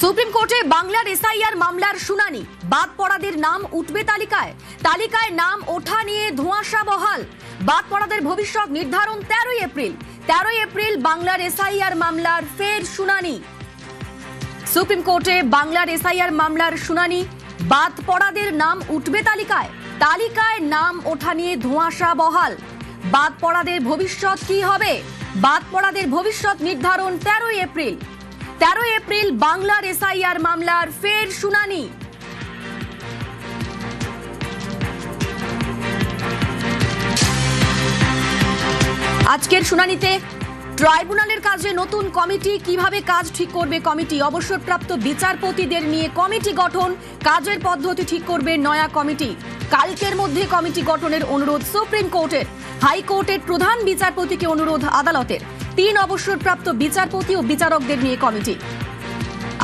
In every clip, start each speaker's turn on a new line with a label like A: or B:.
A: Supreme কোর্টে বাংলার SIR মামলার শুনানি। বাদ পড়াদের নাম উঠবে তালিকায়। তালিকায় নাম ওঠা নিয়ে ধোঁয়াশা বহাল। বাদ পড়াদের ভবিষ্যৎ নির্ধারণ 13 এপ্রিল। 13 এপ্রিল বাংলার এসআইআর মামলার ফের শুনানি। সুপ্রিম কোর্টে বাংলার এসআইআর মামলার শুনানি। বাদ পড়াদের নাম উঠবে তালিকায়। তালিকায় নাম ওঠা নিয়ে ধোঁয়াশা বহাল। বাদ পড়াদের ভবিষ্যৎ কি হবে? বাদ পড়াদের ভবিষ্যৎ নির্ধারণ 13 এপ্রিল। 13 এপ্রিল বাংলার এসআইআর মামলার ফের শুনানি। আজকের শুনানিতে ট্রাইব্যুনালের কাজে নতুন কমিটি, কিভাবে কাজ ঠিক করবে কমিটি, অবসরপ্রাপ্ত বিচারপতিদের নিয়ে কমিটি গঠন, কাজের পদ্ধতি ঠিক করবে নয়া কমিটি। কালকের মধ্যে কমিটি গঠনের অনুরোধ সুপ্রিম কোর্টের। হাইকোর্টের প্রধান বিচারপতিকে অনুরোধ আদালতের। 3 অবসরপ্রাপ্ত বিচারপতি ও বিচারকদের নিয়ে কমিটি।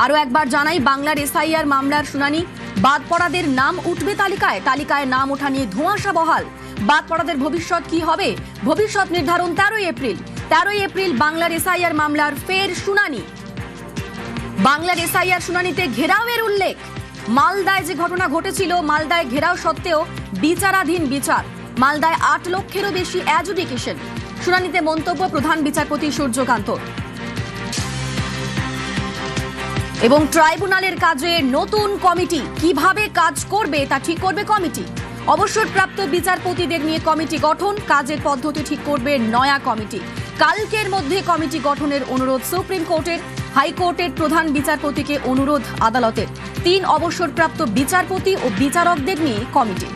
A: আরো একবার জানাই, বাংলার এসআইআর মামলার শুনানি। বাদ পড়াদের নাম উঠবে তালিকায়। তালিকায় নাম ওঠা নিয়ে ধোঁয়াশা বহাল। বাদ পড়াদের ভবিষ্যৎ কি হবে? ভবিষ্যৎ নির্ধারণ 13 এপ্রিল। 13 এপ্রিল বাংলার এসআইআর মামলার ফের শুনানি। বাংলার এসআইআর শুনানিতে ঘেরাওয়ের উল্লেখ। মালদায় যে ঘটনা ঘটেছিল, মালদায় ঘেরাও সত্ত্বেও বিচারাধীন বিচার। মালদায় 8 লক্ষেরও বেশি অ্যাডজুডিকেশন। শুনানিতে মন্তব্য প্রধান বিচারপতি সূর্যকান্ত। এবং ট্রাইব্যুনালের কাজে নতুন কমিটি, কিভাবে কাজ করবে তা ঠিক করবে কমিটি। অবসরপ্রাপ্ত বিচারপতিদের নিয়ে কমিটি গঠন, কাজের পদ্ধতি ঠিক করবে নয়া কমিটি। কালকের মধ্যে কমিটি গঠনের অনুরোধ সুপ্রিম কোর্টের। হাইকোর্টের প্রধান বিচারপতিকে অনুরোধ আদালতের। 3 অবসরপ্রাপ্ত বিচারপতি ও বিচারকদের নিয়ে কমিটি।